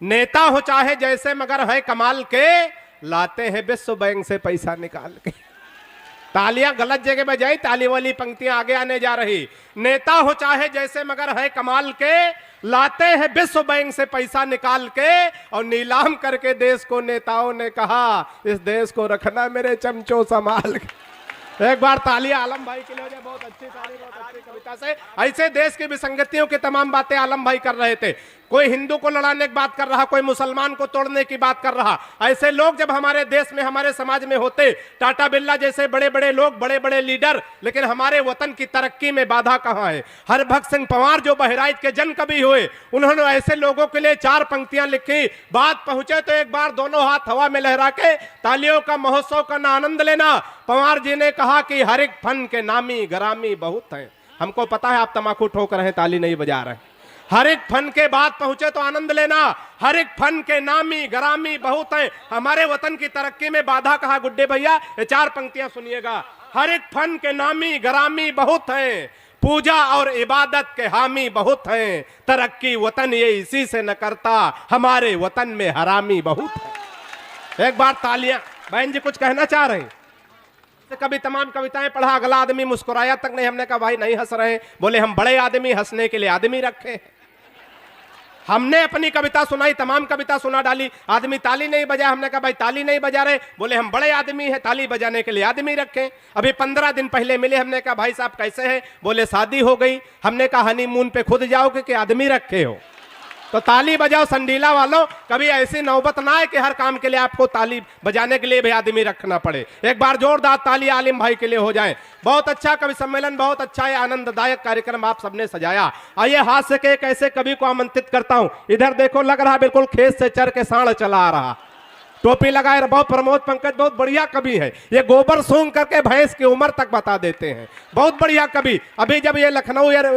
नेता हो चाहे जैसे मगर है कमाल के, लाते हैं विश्व बैंक से पैसा निकाल के। तालियां गलत जगह में जाई, ताली वाली पंक्तियां आगे आने जा रही। नेता हो चाहे जैसे मगर है कमाल के, लाते हैं विश्व बैंक से पैसा निकाल के, और नीलाम करके देश को नेताओं ने कहा इस देश को रखना मेरे चमचों संभाल के। एक बार तालियां आलम भाई के लिए हो जाए। बहुत अच्छी ताली, बहुत अच्छी कविता से ऐसे देश की विसंगतियों की तमाम बातें आलम भाई कर रहे थे। कोई हिंदू को लड़ाने की बात कर रहा, कोई मुसलमान को तोड़ने की बात कर रहा। ऐसे लोग जब हमारे देश में, हमारे समाज में होते, टाटा बिरला जैसे बड़े बड़े लोग, बड़े बड़े लीडर, लेकिन हमारे वतन की तरक्की में बाधा कहां है। हरभक्त सिंह पंवार जो बहराइच के जन कवि हुए, उन्होंने ऐसे लोगों के लिए 4 पंक्तियां लिखी। बात पहुंचे तो एक बार दोनों हाथ हवा में लहरा के तालियों का महोत्सव का आनंद लेना। पंवार जी ने कहा कि हर एक फन के नामी गरामी बहुत हैं। हमको पता है आप तमाकू ठोक रहे हैं, ताली नहीं बजा रहे हैं। हर एक फन के बाद पहुंचे तो आनंद लेना, हर एक फन के नामी गरामी बहुत हैं। हमारे वतन की तरक्की में बाधा कहा गुड्डे भैया, ये 4 पंक्तियां सुनिएगा। हर एक फन के नामी गरामी बहुत हैं, पूजा और इबादत के हामी बहुत हैं, तरक्की वतन ये इसी से न करता, हमारे वतन में हरामी बहुत है। एक बार तालियां। बहन जी कुछ कहना चाह रहे हैं? कभी तमाम कविताएं पढ़ा, अगला आदमी मुस्कुराया तक नहीं। हमने कहा भाई नहीं हंस रहे, बोले हम बड़े आदमी, हंसने के लिए आदमी रखे। हमने अपनी कविता सुनाई, तमाम कविता सुना डाली, आदमी ताली नहीं बजा। हमने कहा भाई ताली नहीं बजा रहे, बोले हम बड़े आदमी हैं, ताली बजाने के लिए आदमी रखें। अभी 15 दिन पहले मिले, हमने कहा भाई साहब कैसे हैं, बोले शादी हो गई। हमने कहा हनीमून पे खुद जाओगे कि आदमी रखे हो, तो ताली बजाओ संडीला वालों। कभी ऐसी नौबत ना आए कि हर काम के लिए आपको ताली बजाने के लिए भी आदमी रखना पड़े। एक बार जोरदार ताली आलिम भाई के लिए हो जाए। बहुत अच्छा कवि सम्मेलन, बहुत अच्छा है, आनंददायक कार्यक्रम आप सबने सजाया। आइए हास्य के एक ऐसे कवि को आमंत्रित करता हूं। इधर देखो, लग रहा बिल्कुल खेत से चर के सांड चला आ रहा, टोपी लगाए बहुत प्रमोद पंकज, बहुत बढ़िया कवि है। ये गोबर सूंघ करके भैंस की उम्र तक बता देते हैं, बहुत बढ़िया कवि। अभी जब ये लखनऊ, यार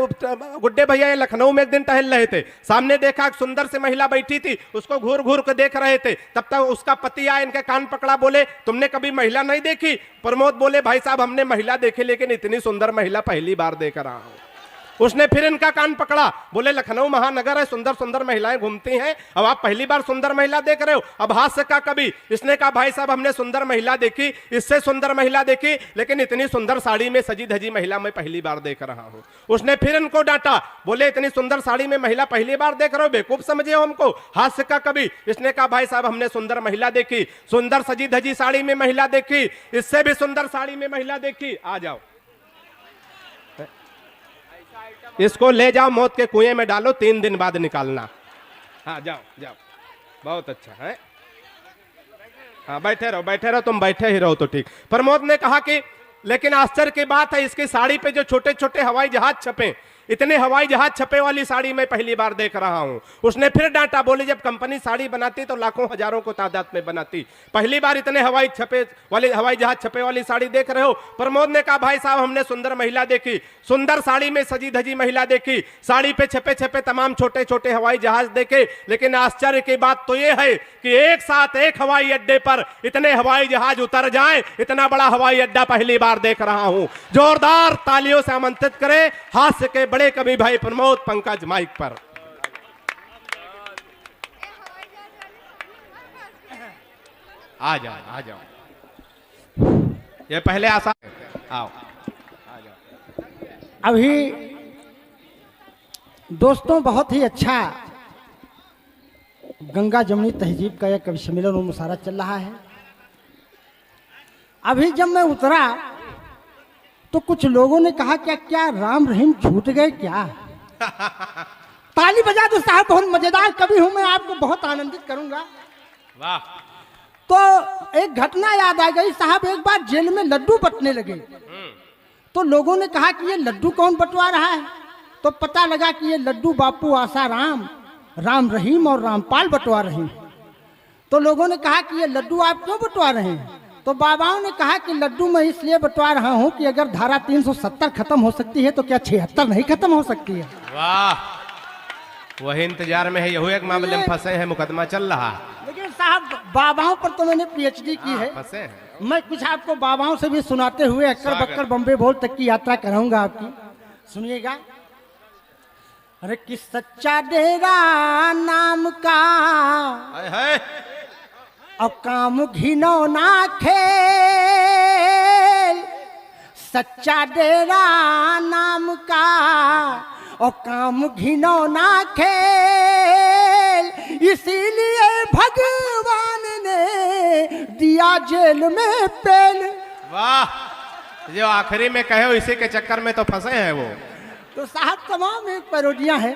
गुड्डे भैया ये लखनऊ में एक दिन टहल रहे थे, सामने देखा एक सुंदर सी महिला बैठी थी, उसको घूर घूर के देख रहे थे। तब तक उसका पति आए, इनके कान पकड़ा, बोले तुमने कभी महिला नहीं देखी? प्रमोद बोले भाई साहब हमने महिला देखी, लेकिन इतनी सुंदर महिला पहली बार देख रहा हूं। उसने फिर इनका कान पकड़ा, बोले लखनऊ महानगर है, सुंदर सुंदर महिलाएं घूमती हैं, अब आप पहली बार सुंदर महिला देख रहे हो? अब हास्य का कवि, इसने कहा भाई साहब हमने सुंदर महिला देखी, इससे सुंदर महिला देखी, लेकिन इतनी सुंदर साड़ी में सजी धजी महिला मैं पहली बार देख रहा हूं। उसने फिर इनको डांटा, बोले इतनी सुंदर साड़ी में महिला पहली बार देख रहे हो, बेवकूफ समझे हो हमको? हास्य का कवि, इसने कहा भाई साहब हमने सुंदर महिला देखी, सुंदर सजी धजी साड़ी में महिला देखी, इससे भी सुंदर साड़ी में महिला देखी। आ जाओ, इसको ले जाओ मौत के कुएं में डालो, 3 दिन बाद निकालना। हाँ जाओ जाओ, बहुत अच्छा है। हाँ बैठे रहो, बैठे रहो, तुम बैठे ही रहो तो ठीक। प्रमोद ने कहा कि लेकिन आश्चर्य की बात है, इसकी साड़ी पे जो छोटे छोटे हवाई जहाज छपे, इतने हवाई जहाज छपे वाली साड़ी मैं पहली बार देख रहा हूं। उसने फिर डांटा, बोले जब कंपनी साड़ी बनाती तो लाखों हजारों को तादाद में बनाती, पहली बार इतने हवाई जहाज छपे वाली साड़ी देख रहे हो? प्रमोद ने कहा भाई साहब हमने सुंदर महिला देखी, सुंदर साड़ी में सजी धजी महिला देखी, साड़ी पे छपे छपे तमाम छोटे छोटे हवाई जहाज देखे, लेकिन आश्चर्य की बात तो यह है कि एक साथ एक हवाई अड्डे पर इतने हवाई जहाज उतर जाएं, इतना बड़ा हवाई अड्डा पहली बार देख रहा हूं। जोरदार तालियों से आमंत्रित करें हास्य के बड़े कवि भाई प्रमोद पंकज माइक पर। आ जाओ आ जाओ, ये पहले आसान, आओ आ जाओ। अभी दोस्तों बहुत ही अच्छा गंगा जमुनी तहजीब का यह कवि सम्मेलन और मुशायरा चल रहा है। अभी जब मैं उतरा तो कुछ लोगों ने कहा क्या क्या राम रहीम छूट गए क्या? ताली बजा दो साहब, बहुत मजेदार कवि हूं मैं, आपको बहुत आनंदित करूंगा। वाह। तो एक घटना याद आ गई साहब, एक बार जेल में लड्डू बंटने लगे, तो लोगों ने कहा कि ये लड्डू कौन बंटवा रहा है? तो पता लगा कि ये लड्डू बापू आसाराम, राम रहीम और रामपाल बंटवा रहे हैं। तो लोगों ने कहा कि ये लड्डू आप क्यों बंटवा रहे हैं? तो बाबाओं ने कहा कि लड्डू मैं इसलिए बंटवा रहा हूं कि अगर धारा 370 खत्म हो सकती है तो क्या 76 नहीं खत्म हो सकती है? वाह, वही इंतजार में है, यही एक मामले में फंसे हैं, मुकदमा चल रहा है। लेकिन साहब बाबाओं पर तो मैंने पीएचडी की है, फंसे हैं। मैं कुछ आपको बाबाओं से भी सुनाते हुए अक्कर बक्कर बम्बे भोल तक की यात्रा कराऊंगा आपकी, सुनिएगा। अरे कि सच्चा डेरा नाम का और काम घिनौना खेल, सच्चा डेरा नाम का, और काम घिनौना खेल, इसीलिए भगवान ने दिया जेल में पेल। वाह, जो आखिरी में कहे हो इसी के चक्कर में तो फंसे हैं वो। तो साहब तमाम एक पैरोडियां हैं।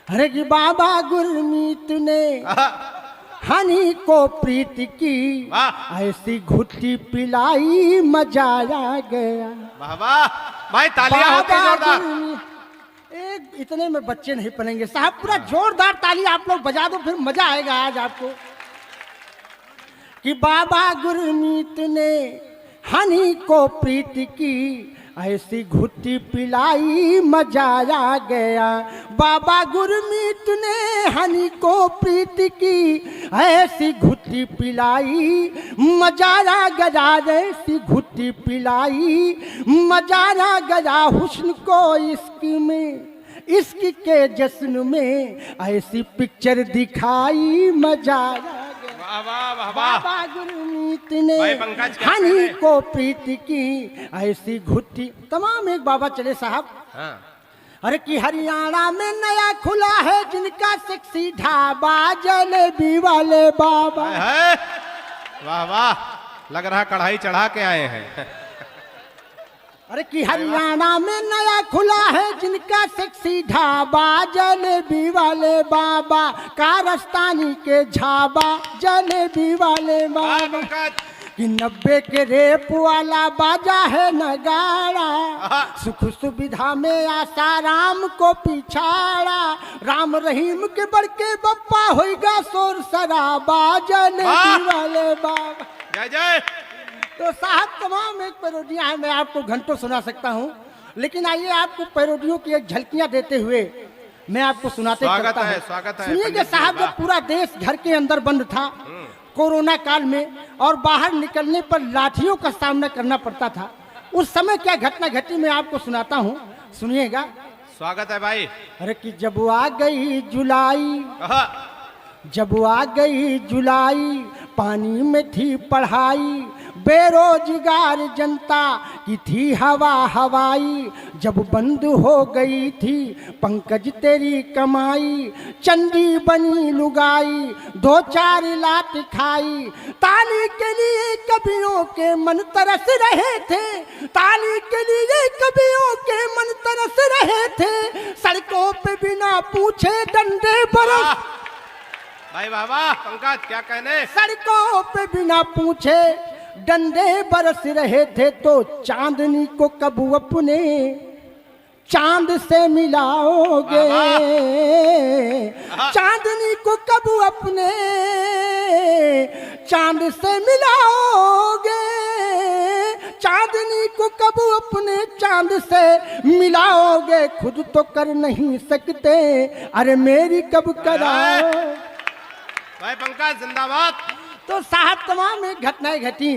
अरे कि बाबा गुरमीत ने हनी को प्रीत की, ऐसी घुट्टी पिलाई मजा आ गया। वाह वाह भाई, तालियां होती जोरदार। एक इतने में बच्चे नहीं पड़ेंगे साहब, पूरा जोरदार ताली आप लोग बजा दो, फिर मजा आएगा आज आपको। कि बाबा गुरमीत ने हनी को प्रीत की, ऐसी घुट्टी पिलाई मजा आ गया। बाबा गुरमीत ने हनी को प्रीत की, ऐसी घुट्टी पिलाई मजा आ गया, ऐसी घुट्टी पिलाई मजा आ गया। हुस्न को इश्क में, इश्क के जश्न में, ऐसी पिक्चर दिखाई मजा आ गया। बाबा गुरमीत ने हनी को प्रीत की, ऐसी घुट्टी। तमाम एक बाबा चले साहब। हाँ। अरे कि हरियाणा में नया खुला है जिनका सेक्सी ढाबा, जलेबी वाले बाबा। वाह वाह, लग रहा कढ़ाई चढ़ा के आए हैं। अरे कि हरियाणा में नया खुला है जिनका सेक्सी ढाबा, जलेबी वाले बाबा, कारस्तानी के झाबा, जलेबी वाले बाबा। कि 90 के रेप वाला बाजा है नगाड़ा, सुख सुविधा में आसाराम को पिछाड़ा, राम रहीम के बड़के बप्पा होगा शोर शराबा, जलेबी वाले बाबा। जय जय। तो साहब तमाम एक पैरोडियां हैं, मैं आपको घंटों सुना सकता हूं, लेकिन आइए आपको पैरोडियों की एक झलकियां देते हुए मैं आपको सुनाते चलता हूं। स्वागत है। सुनिए कि साहब, जब पूरा देश घर के अंदर बंद था कोरोना काल में, और बाहर निकलने पर लाठियों का सामना करना पड़ता था, उस समय क्या घटना घटी मैं आपको सुनाता हूँ, सुनिएगा। स्वागत है भाई। अरे कि जब आ गई जुलाई, जब आ गई जुलाई, पानी में थी पढ़ाई, बेरोजगार जनता की थी हवा हवाई, जब बंद हो गई थी पंकज तेरी कमाई, चंदी बनी लुगाई, 2-4 लात खाई, ताली के लिए कवियों के मन तरस रहे थे, ताली के लिए कवियों के मन तरस रहे थे, सड़कों पे बिना पूछे डंडे बरस। भाई बाबा पंकज क्या कहने। सड़कों पे बिना पूछे डंडे बरस रहे थे, तो चांदनी को कब अपने चांद से मिलाओगे, चांदनी को कब अपने चांद से मिलाओगे, चांदनी को कब अपने चांद से मिलाओगे, खुद तो कर नहीं सकते, अरे मेरी कब कराओ। भाई पंकज जिंदाबाद। तो साहब तमाम एक घटनाएं घटी,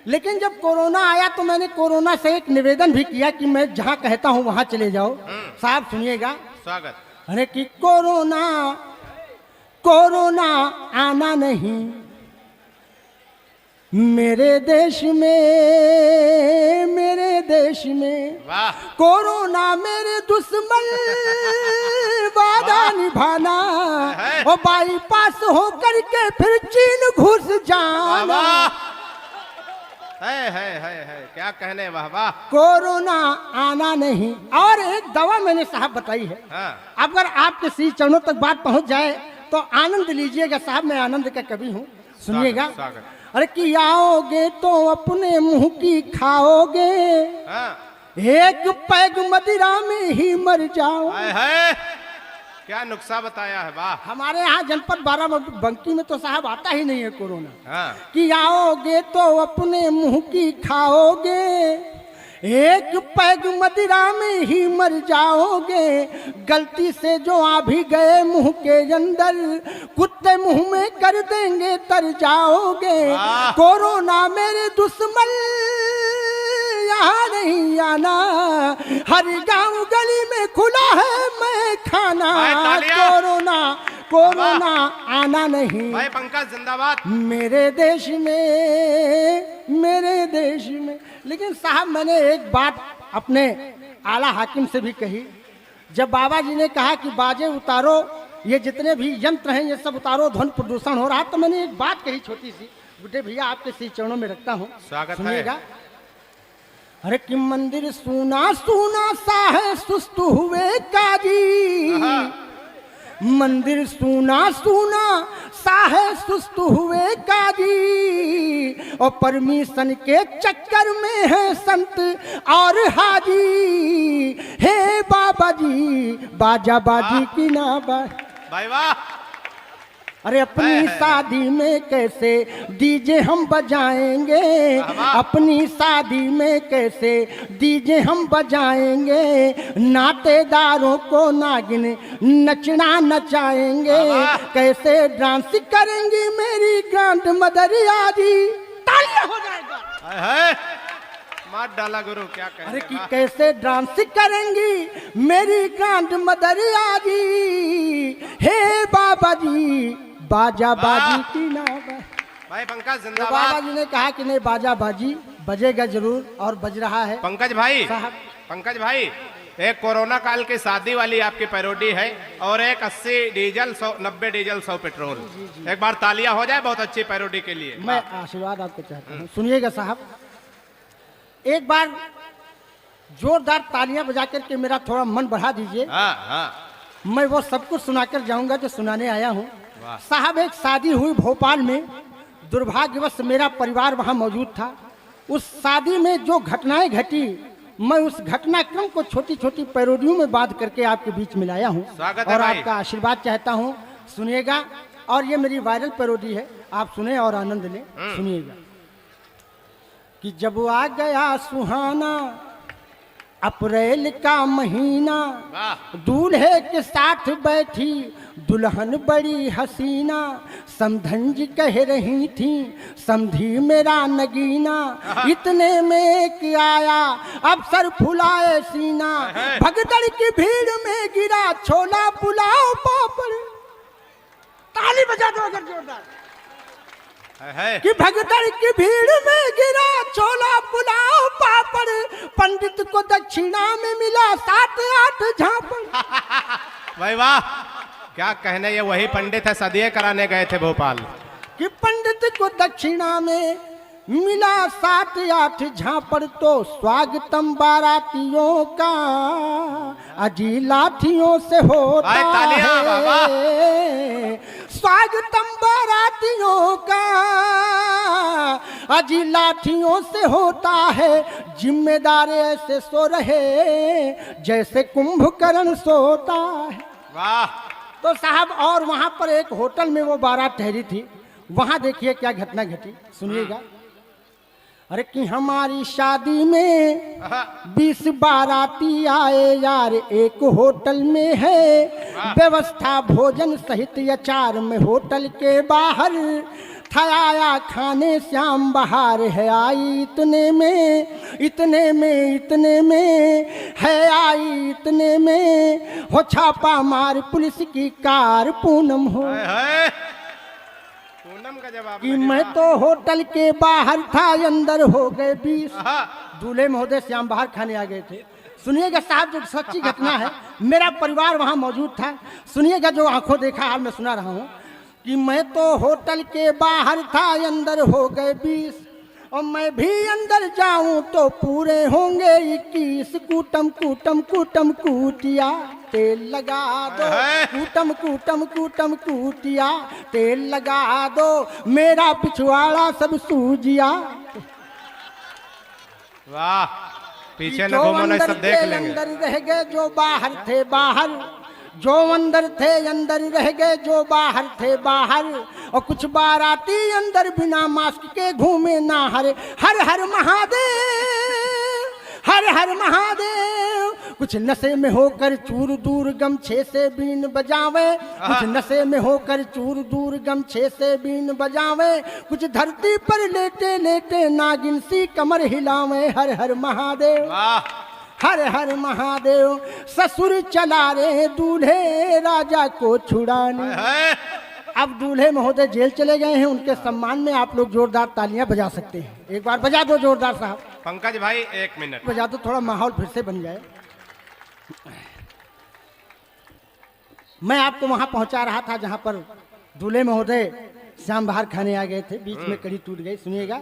लेकिन जब कोरोना आया तो मैंने कोरोना से एक निवेदन भी किया कि मैं जहां कहता हूं वहां चले जाओ। साहब सुनिएगा। स्वागत। अरे कि कोरोना, कोरोना आना नहीं मेरे देश में, मेरे देश में। वाह। कोरोना मेरे दुश्मन, वादा निभाना, और बाईपास हो करके फिर चीन घुस जाना। है क्या कहने। वाह वाह। कोरोना आना नहीं। और एक दवा मैंने साहब बताई है। हाँ। अगर आपके श्री चरणों तक बात पहुंच जाए तो आनंद लीजिएगा साहब, मैं आनंद का कवि हूँ, सुनिएगा। अरे कि आओगे तो अपने मुंह की खाओगे, एक पैग मदिरा में ही मर जाओ। क्या नुक्सा बताया है। वाह। हमारे यहाँ जनपद बाराबंकी में तो साहब आता ही नहीं है कोरोना। हाँ। कि आओगे तो अपने मुंह की खाओगे, एक पैग मदिरा में ही मर जाओगे, गलती से जो आ भी गए मुंह के अंदर, कुत्ते मुंह में कर देंगे तर जाओगे। कोरोना मेरे दुश्मन, यहाँ नहीं आना, हर गांव गली में खुला है मैं खाना। कोरोना, कोरोना आना नहीं भाई पंकज जिंदाबाद। मेरे देश में। लेकिन साहब मैंने एक बात अपने आला हाकिम से भी कही, जब बाबा जी ने कहा कि बाजे उतारो, ये जितने भी यंत्र हैं ये सब उतारो, ध्वनि प्रदूषण हो रहा, तो मैंने एक बात कही छोटी सी, बुड्ढे भैया आपके श्री चरणों में रखता हूँ, स्वागत सुनिएगा। अरे कि मंदिर सूना सूना सा है सुस्त हुए काजी, मंदिर सूना सूना सा है सुस्त हुए काजी, और परमिशन के चक्कर में है संत और हाजी। हे बाबा जी बाजा बाजी की ना भाई वाह। अरे अपनी शादी में कैसे डीजे हम बजाएंगे, अपनी शादी में कैसे डीजे हम बजाएंगे, नातेदारों को नागिन नचना नचाएंगे, कैसे डांस करेंगी मेरी ग्रैंड मदर आजी। तालियां हो जाएगा। मार डाला गुरु, क्या कहें। अरे कि कैसे डांस करेंगी मेरी ग्रैंड मदर आजी। हे बाबा जी बाजा बाजी की ना भाई पंकज तो जिंदाबाद। बाबा जी ने कहा कि नहीं बाजा बाजी बजेगा जरूर, और बज रहा है। पंकज भाई, साहब पंकज भाई, एक कोरोना काल की शादी वाली आपकी पैरोडी है, और एक 80 डीजल 90 डीजल 100 पेट्रोल। एक बार तालियां हो जाए बहुत अच्छी पैरोडी के लिए। मैं आशीर्वाद आपको चाहता हूँ, सुनिएगा साहब, एक बार जोरदार तालियां बजा करके मेरा थोड़ा मन बढ़ा दीजिए। हाँ हाँ। मैं वो सब कुछ सुनाकर जाऊंगा जो सुनाने आया हूँ। साहब एक शादी हुई भोपाल में, दुर्भाग्यवश मेरा परिवार वहां मौजूद था। उस शादी में जो घटनाएं घटी, मैं उस घटनाक्रम को छोटी छोटी पैरोडियों में बांध करके आपके बीच में लाया हूँ, और आपका आशीर्वाद चाहता हूँ। सुनिएगा, और ये मेरी वायरल पैरोडी है, आप सुने और आनंद लें। सुनिएगा कि जब आ गया सुहाना अप्रैल का महीना, दूल्हे के साथ बैठी दुल्हन बड़ी हसीना, समधन जी कह रही थी समधी मेरा नगीना, इतने में एक आया अफसर फुलाए सीना, भगदड़ की भीड़ में गिरा छोला पुलाव पापड़। ताली बजा दो अगर जोरदार। कि भगदड़ की भीड़ में गिरा छोला पुलाव पापड़, पंडित को दक्षिणा में मिला 7-8 झापड़। भाई वाह, क्या कहने, ये वही पंडित है सदिये कराने गए थे भोपाल। कि पंडित को दक्षिणा में मिला 7-8 झापड़, तो स्वागतम बारातियों का अजी लाठियों से होता है, स्वागतम बारातियों का अजी लाठियों से होता है, जिम्मेदार ऐसे सो रहे जैसे कुंभकर्ण सोता है। वाह। तो साहब, और वहां पर एक होटल में वो बारात ठहरी थी, वहां देखिए क्या घटना घटी, सुनिएगा। अरे कि हमारी शादी में 20 बाराती आए यार, एक होटल में है व्यवस्था भोजन सहित अचार में, होटल के बाहर था आया खाने श्याम बहार है आई, इतने में इतने में इतने में है आई, इतने में हो छापा मार पुलिस की कार पूनम हो। का जवाब कि मैं तो होटल के बाहर था अंदर हो गए 20। दूल्हे महोदय श्याम बाहर खाने आ गए थे। सुनिएगा साहब, जो सच्ची घटना है, मेरा परिवार वहां मौजूद था। सुनिएगा, जो आंखों देखा हाल में सुना रहा हूं। कि मैं तो होटल के बाहर था अंदर हो गए 20, और मैं भी अंदर जाऊं तो पूरे होंगे 21। कूटम कूटम कूटम कूटिया तेल लगा दो, कूटम कूटम कूटम कूटिया तेल लगा दो, मेरा पिछवाड़ा सब सूजिया। वाह, पीछे न घूमो नहीं, सब देख लेंगे। अंदर रह गए जो बाहर थे बाहर, जो अंदर थे अंदर रह गए जो बाहर थे बाहर, और कुछ बाराती अंदर बिना मास्क के घूमे ना हर हर हर महादेव, हर हर महादेव। कुछ नशे में होकर चूर दूर गमछे से बीन बजावे, कुछ नशे में होकर चूर दूर गमछे से बीन बजावे, कुछ धरती पर लेटे लेटे नागिन सी कमर हिलावे, हर हर महादेव। हर हर महादेव। ससुर चला रे दूल्हे राजा को छुड़ाने। है अब दूल्हे महोदय जेल चले गए हैं, उनके सम्मान में आप लोग जोरदार तालियां बजा सकते हैं। एक बार बजा दो जोरदार साहब, पंकज भाई 1 मिनट बजा दो, थोड़ा माहौल फिर से बन जाए। मैं आपको वहां पहुंचा रहा था जहां पर दूल्हे महोदय श्याम बाहर खाने आ गए थे, बीच में कड़ी टूट गई। सुनिएगा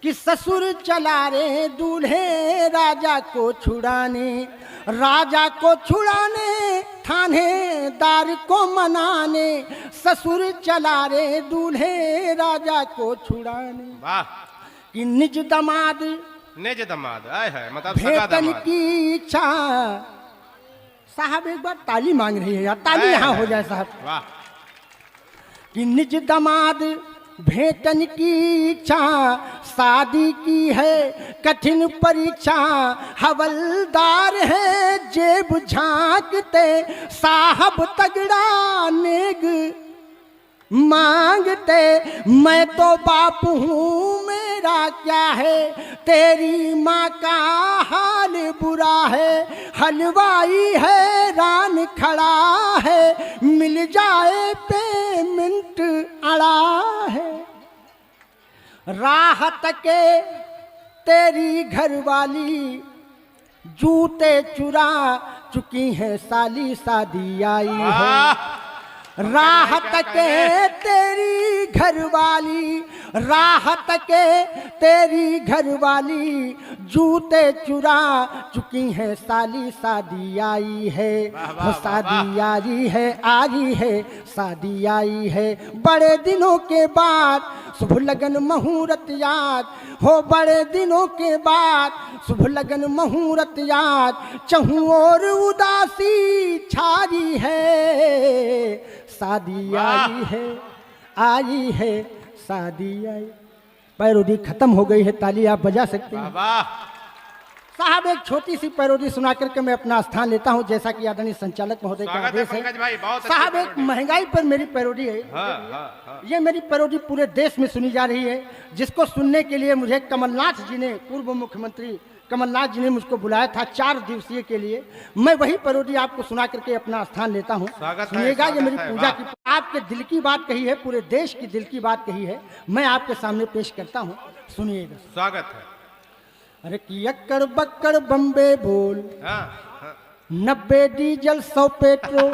कि ससुर चला रे दूल्हे राजा को छुड़ाने, राजा को छुड़ाने थानेदार को मनाने। ससुर चला रे दूल्हे राजा को छुड़ाने। वाह कि निज दमाद निज दमाद आए है मतलब सगा भेटन दमाद। की इच्छा। साहब एक बार ताली मांग रही है यार, ताली यहाँ हो जाए साहब। वाह कि निज दमाद भेटन की इच्छा, शादी की है कठिन परीक्षा। हवलदार है जेब झांकते, साहब तगड़ा नेग मांगते। मैं तो बाप हूँ मेरा क्या है, तेरी माँ का हाल बुरा है। हलवाई है रान खड़ा है, मिल जाए पेमेंट अड़ा है। राहत के तेरी घरवाली, जूते चुरा चुकी है साली, शादी आई है। राहत के तेरी घरवाली, राहत के तेरी घरवाली, जूते चुरा चुकी है साली, शादी आई है। वो शादी आई है, आई है, शादी आई है। बड़े दिनों के बाद शुभ लगन मुहूर्त याद हो, बड़े दिनों के बाद शुभ लगन मुहूर्त याद। चहु और उदासी छाई है, शादी आई है, आई है, शादी आई। पैरोडी खत्म हो गई है, ताली आप बजा सकते हैं। वाह साहब एक छोटी सी पैरोडी सुना करके मैं अपना स्थान लेता हूं, जैसा कि आदरणीय संचालक महोदय का स्वागत है आदेश पंकज भाई, बहुत है। अच्छी साहब एक पैरोडी। महंगाई पर मेरी पैरोडी है। हाँ। ये मेरी पैरोडी पूरे देश में सुनी जा रही है, जिसको सुनने के लिए मुझे कमलनाथ जी ने, पूर्व मुख्यमंत्री कमलनाथ जी ने मुझको बुलाया था 4 दिवसीय के लिए। मैं वही पैरोडी आपको सुना करके अपना स्थान लेता हूँ। स्वागत है, सुनिएगा, ये स्वागत मेरी है, पूजा वाह। की, आपके दिल की बात कही है, पूरे देश की दिल की बात कही है, मैं आपके सामने पेश करता हूँ। सुनिएगा। स्वागत है। अरे कि अक्कड़ बक्कड़ बम्बे बोल, हाँ 90 डीजल 100 पेट्रोल।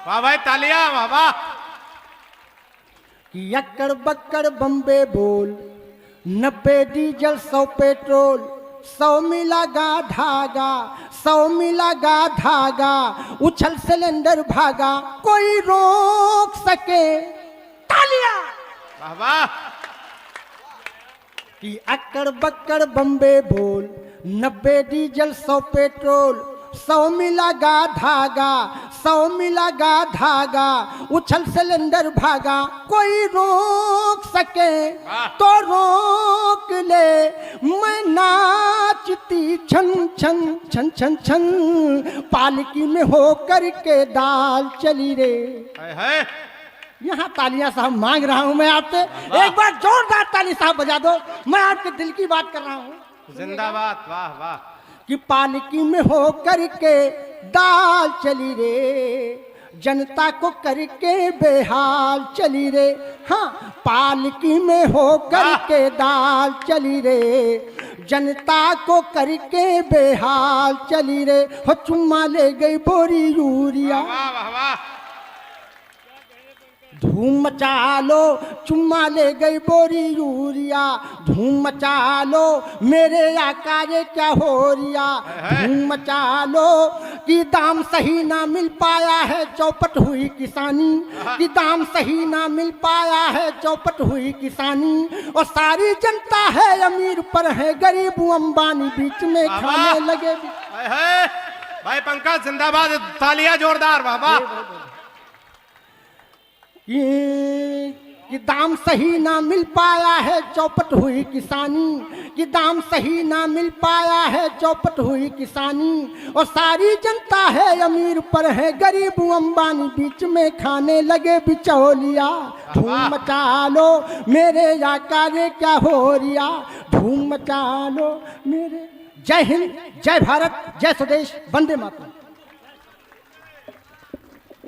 वाह भाई तालियां, वाह वाह। कि अक्कड़ बक्कड़ बम्बे बोल, 90 डीजल 100 पेट्रोल। 100 मिला गा धागा, 100 मिला गा धागा, उछल सिलेंडर भागा, कोई रोक सके। तालियां। वाह वाह। कि अक्कड़ बक्कड़ बम्बे बोल, 90 डीजल 100 पेट्रोल। 100 मिला गा धागा, 100 मिला गा धागा, उछल सिलेंडर भागा, कोई रोक सके तो रोक ले। मैं नाचती छन छन छन छन छन, पालकी में होकर के दाल चली रे। है यहाँ तालियां साहब मांग रहा हूं मैं आपसे, एक बार जोरदार ताली साहब बजा दो, मैं आपके दिल की बात कर रहा हूं। जिंदाबाद, वाह वाह। कि पालकी में हो करके दाल चली रे, जनता को करके बेहाल चली रे। हाँ, पालकी में हो करके दाल चली रे, जनता को करके बेहाल चली रे। हो चुम्मा ले गई बोरी यूरिया, वाह वाह वाह। धूम मचा लो, चुम्मा ले गई बोरी यूरिया। धूम मचा लो मेरे आका ये क्या हो रिया। धूम मचा लो कि दाम सही ना मिल पाया है, चौपट हुई किसानी। कि दाम सही ना मिल पाया है, चौपट हुई किसानी। और सारी जनता है अमीर पर है गरीब, अंबानी बीच में खाने लगे। है भाई पंकज जिंदाबाद, तालियां जोरदार, वाह वाह। कि दाम सही ना मिल पाया है, चौपट हुई किसानी। कि दाम सही ना मिल पाया है, चौपट हुई किसानी। और सारी जनता है अमीर पर है गरीब, अंबानी बीच में खाने लगे बिचौलिया। धूम मचा लो मेरे आका रे क्या हो रिया। धूम मचा लो मेरे, जय हिंद, जय भारत, जय स्वदेश, वंदे मातरम।